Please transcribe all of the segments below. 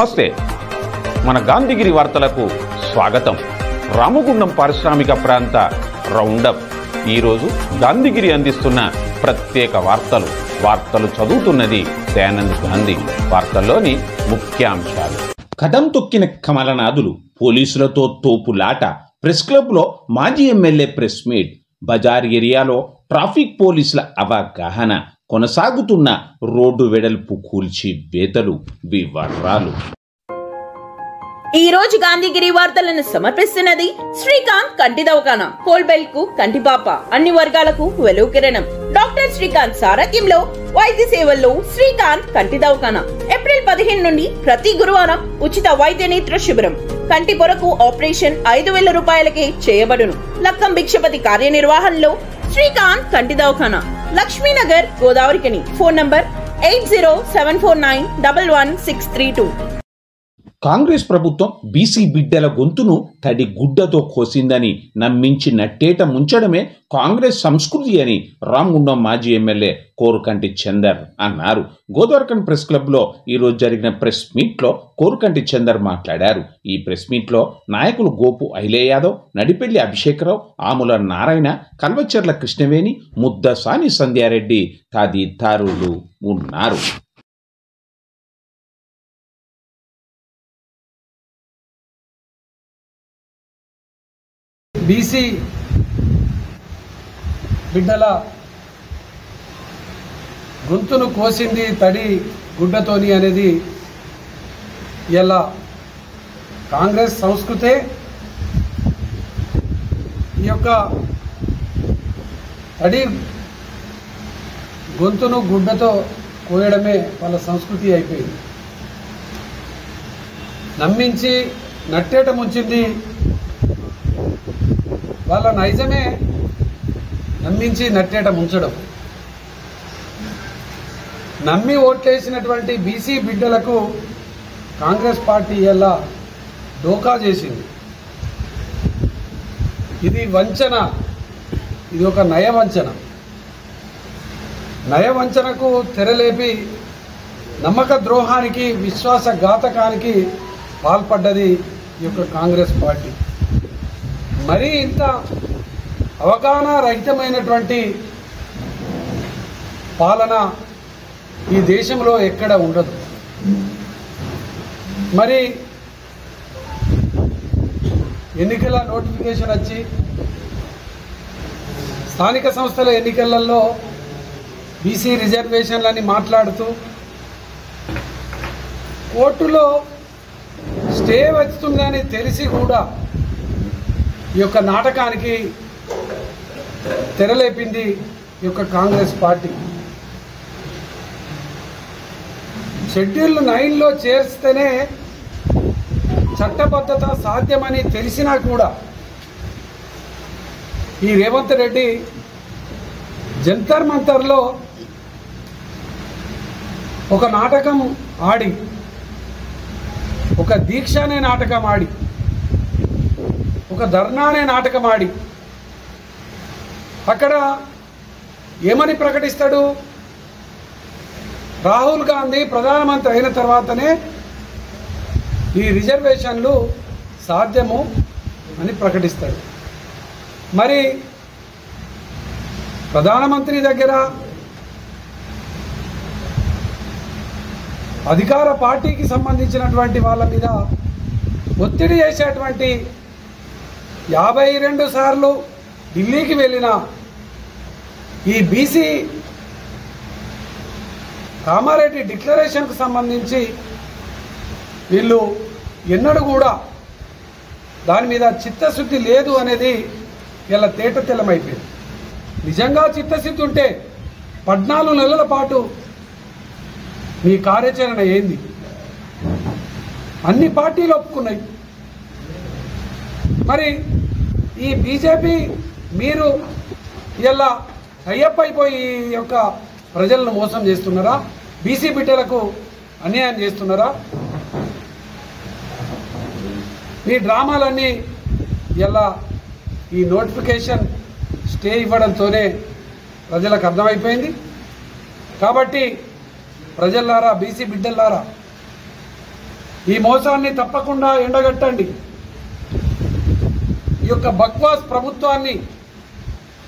నమస్తే, మన గాంధీగిరి వార్తలకు స్వాగతం. రామగుండం పారిశ్రామిక ప్రాంత రౌండప్. ఈరోజు గాంధీగిరి అందిస్తున్న ప్రత్యేక వార్తలు చదువుతున్నది దయానంద్ గాంధీ. వార్తల్లోని ముఖ్యాంశాలు. కదం తొక్కిన కమలనాథులు, పోలీసులతో తోపులాట, ప్రెస్ క్లబ్లో మాజీ ఎమ్మెల్యే ప్రెస్ మీట్, బజార్ ఏరియాలో ట్రాఫిక్ పోలీసుల అవగాహన, కొనసాగుతున్న రోడ్డు వెడల్పు కూల్చి వేతలు, వివరాలు. ఈ రోజు గాంధీగిరి వార్తలను సమర్పిస్తున్నది శ్రీకాంత్ కంటి దవాఖానా. కోల్బెల్ కు కంటిపాప, అన్ని వర్గాలకు వెలుగు కిరణం. డాక్టర్ శ్రీకాంత్ సారథ్యంలో వైద్య సేవల్లో శ్రీకాంత్ కంటి దవాఖానా. ఏప్రిల్ 15 నుండి ప్రతి గురువారం ఉచిత వైద్య నేత్ర శిబిరం. కంటి పొరకు ఆపరేషన్ 5,000 రూపాయలకే చేయబడును. లక్కం భిక్షపతి కార్యనిర్వహణలో శ్రీకాంత్ కంటి దవాఖానా, లక్ష్మీనగర్, గోదావరికని. Phone number 8074911632. కాంగ్రెస్ ప్రభుత్వం బీసీ బిడ్డల గొంతును తడి గుడ్డతో కోసిందని నమ్మించి నట్టేట ముంచడమే కాంగ్రెస్ సంస్కృతి అని రామగుండం మాజీ ఎమ్మెల్యే కోరుకంటి చందర్ అన్నారు. గోదావరికన్ ప్రెస్ క్లబ్లో ఈరోజు జరిగిన ప్రెస్ మీట్లో కోరుకంటి చందర్ మాట్లాడారు. ఈ ప్రెస్ మీట్లో నాయకులు గోపు ఐలే యాదవ్, నడిపెల్లి అభిషేకరావు, ఆముల నారాయణ, కల్వచెర్ల కృష్ణవేణి, ముద్దసాని సంధ్యారెడ్డి తదితరులు ఉన్నారు. బీసీ బిడ్డల గొంతును కోసింది తడి గుడ్డతోని అనేది ఇలా కాంగ్రెస్ సంస్కృతే. ఈ యొక్క తడి గొంతును గుడ్డతో కోయడమే వాళ్ళ సంస్కృతి అయిపోయింది. నమ్మించి నట్టేట ముంచింది వాళ్ళ నైజమే, నమ్మించి నట్టేట ముంచడం. నమ్మి ఓట్లేసినటువంటి బీసీ బిడ్డలకు కాంగ్రెస్ పార్టీ ఇలా డోకా చేసింది. ఇది వంచన, ఇది ఒక నయవంచన. నయవంచనకు తెరలేపి నమ్మక ద్రోహానికి, విశ్వాసఘాతకానికి పాల్పడ్డది ఈ యొక్క కాంగ్రెస్ పార్టీ. మరీ ఇంత అవగాహన రహితమైనటువంటి పాలన ఈ దేశంలో ఎక్కడ ఉండదు. మరి ఎన్నికల నోటిఫికేషన్ వచ్చి స్థానిక సంస్థల ఎన్నికలలో బీసీ రిజర్వేషన్లని మాట్లాడుతూ కోర్టులో స్టే వస్తుందని తెలిసి కూడా ఈ యొక్క నాటకానికి తెరలేపింది ఈ యొక్క కాంగ్రెస్ పార్టీ. షెడ్యూల్ 9లో చేర్స్తేనే చట్టబద్ధత సాధ్యమని తెలిసినా కూడా ఈ రేవంత్ రెడ్డి జంతర్ మంతర్లో ఒక నాటకం ఆడి, ఒక దీక్ష అనే నాటకం ఆడి, ఒక ధర్నా అనే నాటకం ఆడి అక్కడ ఏమని ప్రకటిస్తాడు? రాహుల్ గాంధీ ప్రధానమంత్రి అయిన తర్వాతనే ఈ రిజర్వేషన్లు సాధ్యము అని ప్రకటిస్తాడు. మరి ప్రధానమంత్రి దగ్గర అధికార పార్టీకి సంబంధించినటువంటి వాళ్ళ మీద ఒత్తిడి చేసేటువంటి 52 సార్లు ఢిల్లీకి వెళ్ళిన ఈ బీసీ కామారెడ్డి డిక్లరేషన్కు సంబంధించి వీళ్ళు ఎన్నడూ కూడా దాని మీద చిత్తశుద్ధి లేదు అనేది ఇలా తేటతెల్లమైపోయింది. నిజంగా చిత్తశుద్ధి ఉంటే 14 నెలల పాటు మీ కార్యాచరణ ఏంది? అన్ని పార్టీలు ఒప్పుకున్నాయి. మరి ఈ బీజేపీ మీరు ఇలా టైఅప్ అయిపోయి ఈ యొక్క ప్రజలను మోసం చేస్తున్నారా? బీసీ బిడ్డలకు అన్యాయం చేస్తున్నారా? మీ డ్రామాలన్నీ ఇలా ఈ నోటిఫికేషన్ స్టే ఇవ్వడంతోనే ప్రజలకు అర్థమైపోయింది. కాబట్టి ప్రజలారా, బీసీ బిడ్డలారా, ఈ మోసాన్ని తప్పకుండా ఎండగట్టండి. ఈ యొక్క బక్వాస్ ప్రభుత్వాన్ని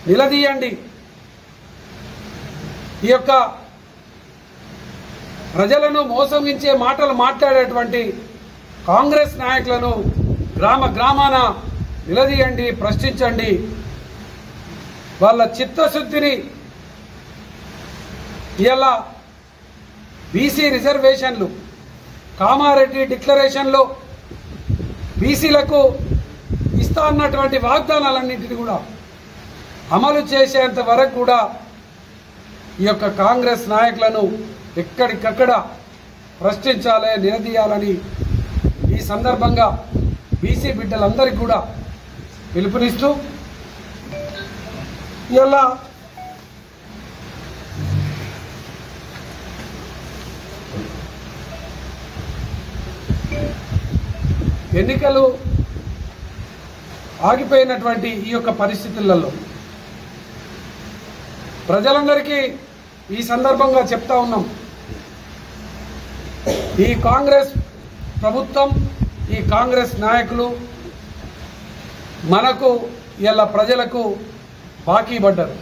నిలదీయండి. ఈ యొక్క ప్రజలను మోసగించే మాటలు మాట్లాడేటువంటి కాంగ్రెస్ నాయకులను గ్రామాన నిలదీయండి, ప్రశ్నించండి. వాళ్ళ చిత్తశుద్ధిని ఇలా బీసీ రిజర్వేషన్లు, కామారెడ్డి డిక్లరేషన్లో బీసీలకు ఇస్తా అన్నటువంటి వాగ్దానాలన్నింటినీ కూడా అమలు చేసేంత వరకు కూడా ఈ యొక్క కాంగ్రెస్ నాయకులను ఎక్కడికక్కడ ప్రశ్నించాలి, నిలదీయాలని ఈ సందర్భంగా బీసీ బిడ్డలందరికీ కూడా పిలుపునిస్తూ ఇలా ఎన్నికలు ఆగిపోయినటువంటి ఈ యొక్క పరిస్థితులలో ప్రజలందరికీ ఈ సందర్భంగా చెప్తా ఉన్నాం, ఈ కాంగ్రెస్ ప్రభుత్వం, ఈ కాంగ్రెస్ నాయకులు మనకు ఇలా ప్రజలకు బాకీ పడ్డారు.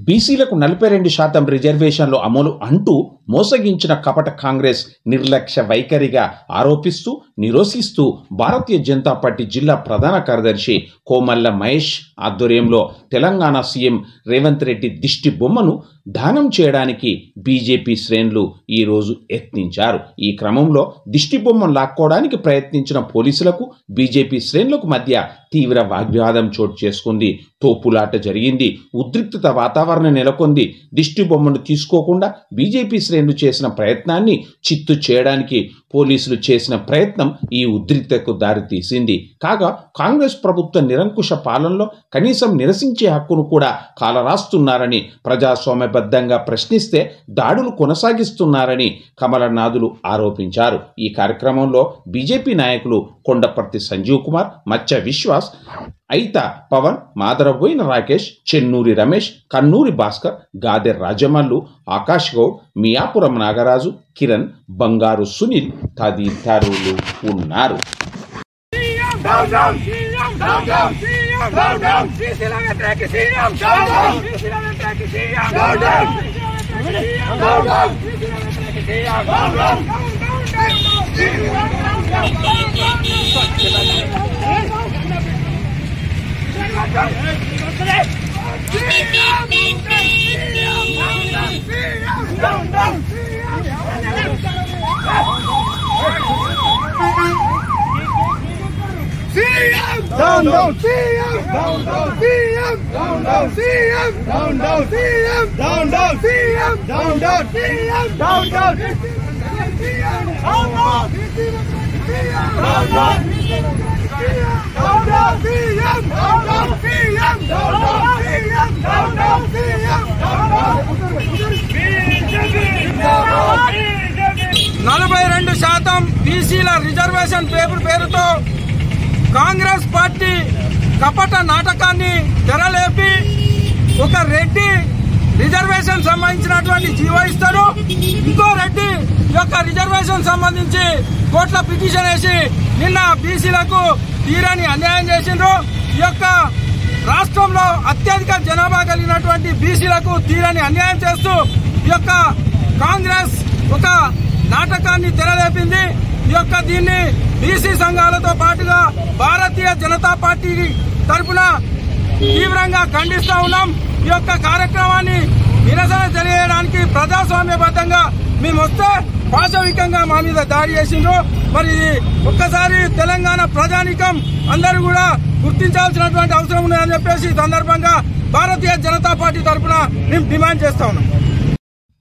బీసీలకు 42% రిజర్వేషన్లు అమలు అంటూ మోసగించిన కపట కాంగ్రెస్ నిర్లక్ష్య వైఖరిగా ఆరోపిస్తూ నిరోసిస్తూ భారతీయ జనతా పార్టీ జిల్లా ప్రధాన కార్యదర్శి కోమల్ల మహేష్ ఆధ్వర్యంలో తెలంగాణ సీఎం రేవంత్ రెడ్డి దిష్టి బొమ్మను దానం చేయడానికి బీజేపీ శ్రేణులు ఈరోజు యత్నించారు. ఈ క్రమంలో దిష్టి బొమ్మను లాక్కోవడానికి ప్రయత్నించిన పోలీసులకు బీజేపీ శ్రేణులకు మధ్య తీవ్ర వాగ్వాదం చోటు చేసుకుంది. తోపులాట జరిగింది. ఉద్రిక్తత వాతావరణం నెలకొంది. దిష్టి బొమ్మను తీసుకోకుండా బీజేపీ శ్రేణులు చేసిన ప్రయత్నాన్ని చిత్తు చేయడానికి పోలీసులు చేసిన ప్రయత్నం ఈ ఉద్రిక్తతకు దారితీసింది. కాగా కాంగ్రెస్ ప్రభుత్వ నిరంకుశ పాలనలో కనీసం నిరసించే హక్కును కూడా కాలరాస్తున్నారని, ప్రజాస్వామ్యబద్ధంగా ప్రశ్నిస్తే దాడులు కొనసాగిస్తున్నారని కమలనాథులు ఆరోపించారు. ఈ కార్యక్రమంలో బీజేపీ నాయకులు కొండపర్తి సంజీవ్ కుమార్, మచ్చ విశ్వాస్, ఐత పవన్, మాదరబోయిన రాకేష్, చెన్నూరి రమేష్, కన్నూరి భాస్కర్, గాదె రాజమల్లు, ఆకాష్ గౌడ్, మియాపురం నాగరాజు, కిరణ్, బంగారు సునీల్ తదితరులు ఉన్నారు. బీసీల రిజర్వేషన్ పేరుతో కాంగ్రెస్ పార్టీ కపట నాటకాన్ని తెరలేపి ఒక రెడ్డి రిజర్వేషన్ సంబంధించినటువంటి జీవో ఇస్తారు, ఇంకో రెడ్డి యొక్క రిజర్వేషన్ సంబంధించి కోర్టుల పిటిషన్ వేసి నిన్న బీసీలకు తీరని అన్యాయం చేసిండ్రు. ఈ యొక్క రాష్ట్రంలో అత్యధిక జనాభా కలిగినటువంటి బీసీలకు తీరని అన్యాయం చేస్తూ ఈ యొక్క కాంగ్రెస్ ఒక నాటకాన్ని తెరలేపింది. ఈ యొక్క దీన్ని బీసీ సంఘాలతో పాటుగా భారతీయ జనతా పార్టీ తరఫున తీవ్రంగా ఖండిస్తా ఉన్నాం. ఈ యొక్క కార్యక్రమాన్ని నిరసన తెలియడానికి ప్రజాస్వామ్యబద్ధంగా మేము వస్తే పాశవికంగా మా మీద దాడి చేసిండ్రు. మరి ఒక్కసారి తెలంగాణ ప్రజానీకం అందరూ కూడా గుర్తించాల్సినటువంటి అవసరం ఉందని చెప్పేసి ఈ సందర్భంగా భారతీయ జనతా పార్టీ తరఫున మేము డిమాండ్ చేస్తా ఉన్నాం.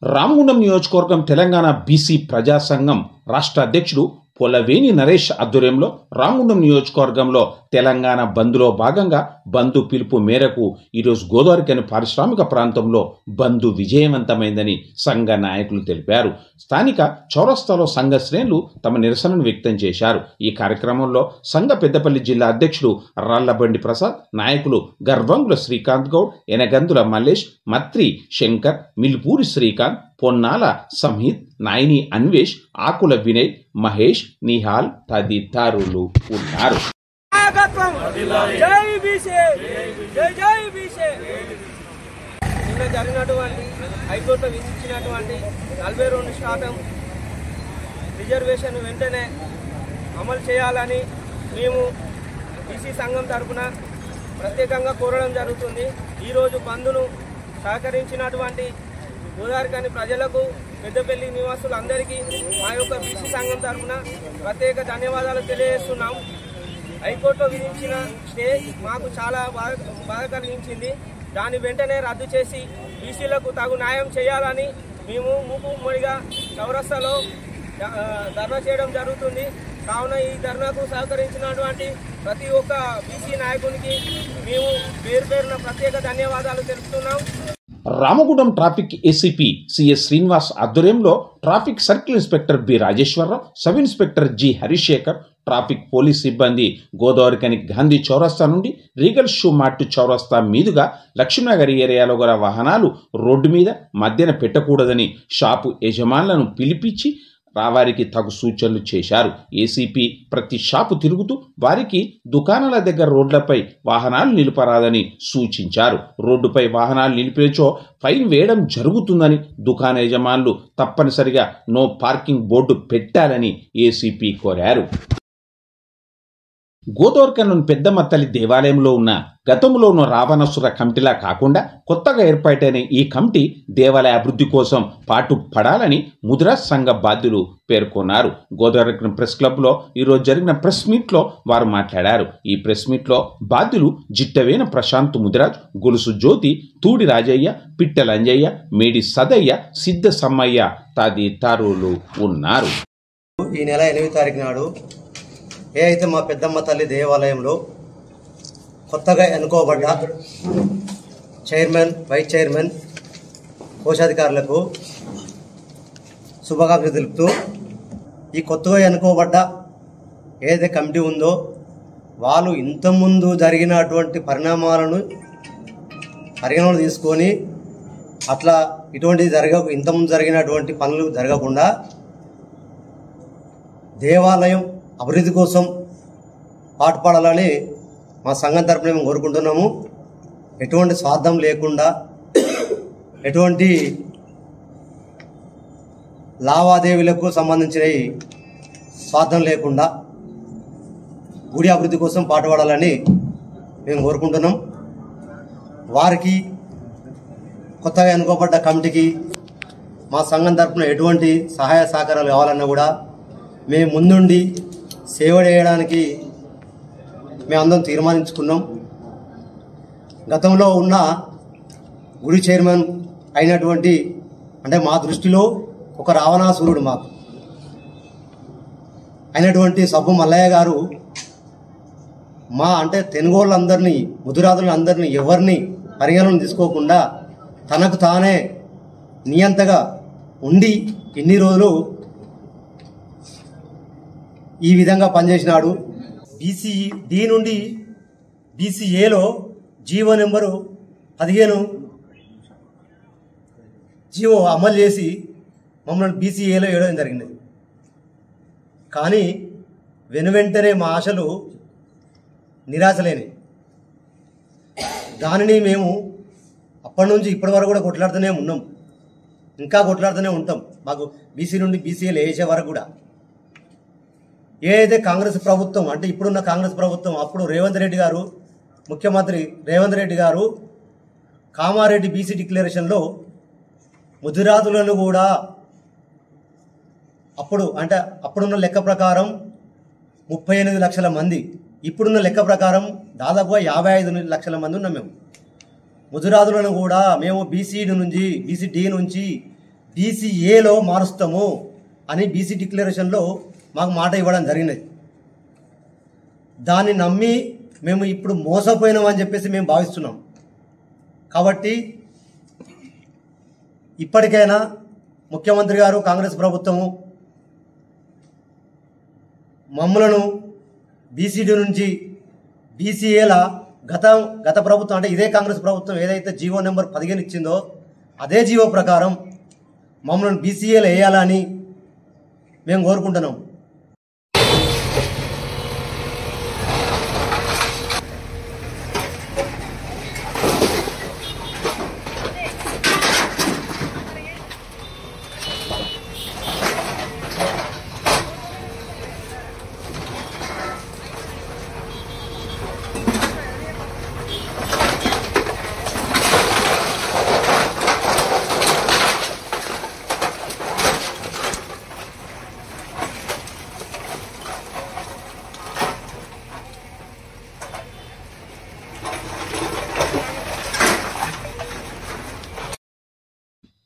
రామగుండం నియోజకవర్గం తెలంగాణ బీసీ ప్రజా సంఘం రాష్ట్ర అధ్యక్షుడు పొలవేని నరేష్ ఆధ్వర్యంలో రామగుండం నియోజకవర్గంలో తెలంగాణ బంద్లో భాగంగా బంద్ పిలుపు మేరకు ఈరోజు గోదావరిఖని పారిశ్రామిక ప్రాంతంలో బంద్ విజయవంతమైందని సంఘ నాయకులు తెలిపారు. స్థానిక చౌరస్తాలో సంఘ శ్రేణులు తమ నిరసనను వ్యక్తం చేశారు. ఈ కార్యక్రమంలో సంఘ పెద్దపల్లి జిల్లా అధ్యక్షుడు రాళ్లబండి ప్రసాద్, నాయకులు గర్వంగుల శ్రీకాంత్ గౌడ్, ఎనగందుల మల్లేష్, మత్రి శంకర్, మిల్పూరి శ్రీకాంత్, పొన్నాల సంహిత్, నాయని అన్వేష్, ఆకుల వినయ్, మహేష్, నిహాల్ తదితరులు ఉన్నారు. నిన్న జరిగినటువంటి హైకోర్టు విధించినటువంటి 42% రిజర్వేషన్ వెంటనే అమలు చేయాలని మేము బీసీ సంఘం తరఫున ప్రత్యేకంగా కోరడం జరుగుతుంది. ఈరోజు బంద్ను సహకరించినటువంటి గోదావరిఖని ప్రజలకు, పెద్దపల్లి నివాసులందరికీ మా యొక్క బీసీ సంఘం తరఫున ప్రత్యేక ధన్యవాదాలు తెలియజేస్తున్నాం. హైకోర్టులో విధించిన స్టే మాకు చాలా బాధ కలిగించింది. దాన్ని వెంటనే రద్దు చేసి బీసీలకు తగు న్యాయం చేయాలని మేము మూకుమ్మడిగా చౌరస్తాలో ధర్నా చేయడం జరుగుతుంది. కావున ఈ ధర్నాకు సహకరించినటువంటి ప్రతి ఒక్క బీసీ నాయకునికి మేము పేరున ప్రత్యేక ధన్యవాదాలు తెలుపుతున్నాం. Ramagundam traffic ACP CS Srinivas ఆధ్వర్యంలో traffic circle inspector B Rajeshwar Rao, sub inspector G Harishekar, traffic police సిబ్బంది గోదావరిఖని గాంధీ చౌరస్తా నుండి రీగల్ షూ మార్ట్ చౌరస్తా మీదుగా లక్ష్మీనగర్ ఏరియాలో గల వాహనాలు రోడ్డు మీద మధ్యన పెట్టకూడదని షాపు యజమానులను పిలిపించి వారికి తగు సూచనలు చేశారు. ఏసీపీ ప్రతి షాపు తిరుగుతూ వారికి దుకాణాల దగ్గర రోడ్లపై వాహనాలు నిలుపరాదని సూచించారు. రోడ్డుపై వాహనాలు నిలిపేచో ఫైన్ వేయడం జరుగుతుందని, దుకాణ యజమానులు తప్పనిసరిగా నో పార్కింగ్ బోర్డు పెట్టాలని ఏసీపీ కోరారు. గోదావరిఖని పెద్దమ్మ తల్లి దేవాలయంలో ఉన్న గతంలో ఉన్న రావణాసుర కమిటీలా కాకుండా కొత్తగా ఏర్పాటైన ఈ కమిటీ దేవాలయ అభివృద్ధి కోసం పాటుపడాలని ముదిరాజ్ సంఘ బాధ్యులు పేర్కొన్నారు. గోదావరిఖని ప్రెస్ క్లబ్లో ఈరోజు జరిగిన ప్రెస్ మీట్లో వారు మాట్లాడారు. ఈ ప్రెస్ మీట్లో బాధ్యులు జిట్టవేన ప్రశాంత్ ముదిరాజ్, గొలుసు జ్యోతి, తూడి రాజయ్య, పిట్టెల అంజయ్య, మేడి సదయ్య, సిద్ధ సమ్మయ్య తదితరులు ఉన్నారు. ఈ నెల 8వ తారీఖు నాడు ఏ అయితే మా పెద్దమ్మ తల్లి దేవాలయంలో కొత్తగా ఎన్నుకోబడ్డ చైర్మన్, వైస్ చైర్మన్, కోశాధికారులకు శుభాకాంక్షలు తెలుపుతూ, ఈ కొత్తగా ఎన్నుకోబడ్డ ఏదైతే కమిటీ ఉందో వాళ్ళు ఇంతకుముందు జరిగినటువంటి పరిణామాలను పరిగణన తీసుకొని అట్లా ఇటువంటిది ఇంతకుముందు జరిగినటువంటి పనులు జరగకుండా దేవాలయం అభివృద్ధి కోసం పాటుపడాలని మా సంఘం తరపున మేము కోరుకుంటున్నాము. ఎటువంటి స్వార్థం లేకుండా, ఎటువంటి లావాదేవీలకు సంబంధించిన స్వార్థం లేకుండా గుడి అభివృద్ధి కోసం పాటుపడాలని మేము కోరుకుంటున్నాం. వారికి కొత్తగా ఎన్నుకోబడ్డ కమిటీకి మా సంఘం తరపున ఎటువంటి సహాయ సహకారాలు కావాలన్నా కూడా మేము ముందుండి సేవ చేయడానికి మేమందరం తీర్మానించుకున్నాం. గతంలో ఉన్న గుడి చైర్మన్ అయినటువంటి, అంటే మా దృష్టిలో ఒక రావణాసురుడు మాకు అయినటువంటి సబ్బు మల్లయ్య గారు అంటే తెనుగోళ్ళందరినీ, ముదిరాజులందరినీ ఎవరిని పరిగణన తీసుకోకుండా తనకు తానే నియంతగా ఉండి ఇన్ని రోజులు ఈ విధంగా పనిచేసినాడు. బీసీ డి నుండి బీసీఏలో జీవో నెంబరు 15 జీవో అమలు చేసి మమ్మల్ని బీసీఏలో వేయడం జరిగింది. కానీ వెనువెంటనే మా ఆశలు నిరాశలేని దానిని మేము అప్పటి నుంచి ఇప్పటి వరకు కూడా కొట్లాడుతూనే ఉన్నాం, ఇంకా కొట్లాడుతూనే ఉంటాం. మాకు బీసీ నుండి బీసీఏలో వేసే వరకు కూడా ఏదైతే కాంగ్రెస్ ప్రభుత్వం, అంటే ఇప్పుడున్న కాంగ్రెస్ ప్రభుత్వం, అప్పుడు రేవంత్ రెడ్డి గారు, ముఖ్యమంత్రి రేవంత్ రెడ్డి గారు కామారెడ్డి బీసీ డిక్లరేషన్లో ముదిరాజులను కూడా అప్పుడున్న లెక్క ప్రకారం 38 లక్షల మంది, ఇప్పుడున్న లెక్క ప్రకారం దాదాపుగా 55 లక్షల మంది ఉన్నాం. మేము ముదిరాజులను కూడా మేము బీసీడీ నుంచి బీసీఏలో మారుస్తాము అని బీసీ డిక్లరేషన్లో మాకు మాట ఇవ్వడం జరిగినది. దాన్ని నమ్మి మేము ఇప్పుడు మోసపోయినాం అని చెప్పేసి మేము భావిస్తున్నాం. కాబట్టి ఇప్పటికైనా ముఖ్యమంత్రి గారు, కాంగ్రెస్ ప్రభుత్వము మమ్మలను బీసీడీ నుంచి బీసీఏల గత ప్రభుత్వం అంటే ఇదే కాంగ్రెస్ ప్రభుత్వం ఏదైతే జీవో నెంబర్ 15 ఇచ్చిందో అదే జీవో ప్రకారం మమ్మల్ని బీసీఏలు వేయాలని మేము కోరుకుంటున్నాం.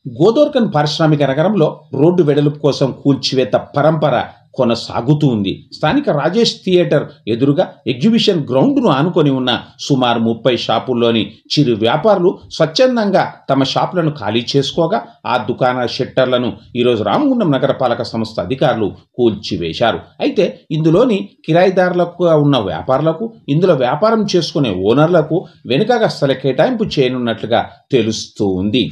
గోదోర్కన్ పారిశ్రామిక నగరంలో రోడ్డు వెడల్పు కోసం కూల్చివేత పరంపర కొనసాగుతూ ఉంది. స్థానిక రాజేష్ థియేటర్ ఎదురుగా ఎగ్జిబిషన్ గ్రౌండ్ను ఆనుకొని ఉన్న సుమారు 30 షాపుల్లోని చిరు వ్యాపారులు స్వచ్ఛందంగా తమ షాపులను ఖాళీ చేసుకోగా ఆ దుకాణ షట్టర్లను ఈరోజు రామగుండం నగరపాలక సంస్థ అధికారులు కూల్చివేశారు. అయితే ఇందులోని కిరాయిదారులకు ఉన్న వ్యాపారులకు, ఇందులో వ్యాపారం చేసుకునే ఓనర్లకు వెనుకగా స్థల కేటాయింపు చేయనున్నట్లుగా తెలుస్తూ ఉంది.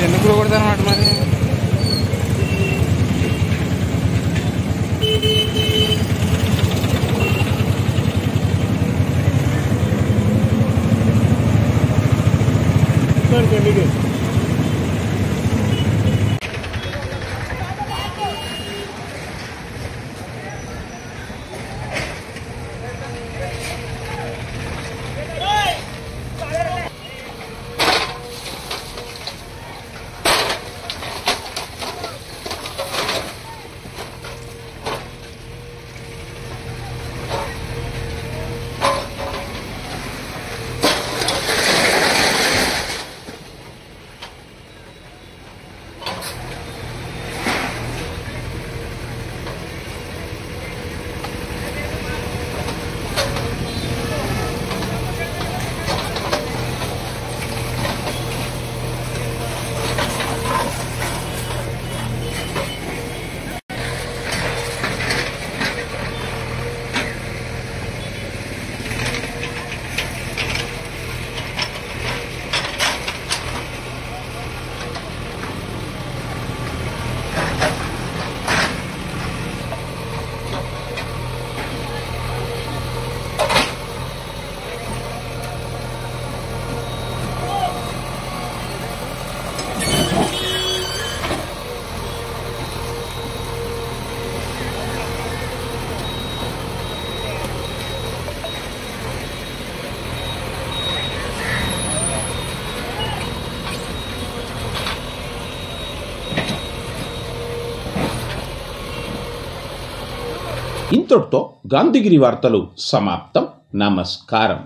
ఎందుకు కొడతానమాట మరి ఇంతటితో గాంధీగిరి వార్తలు సమాప్తం. నమస్కారం.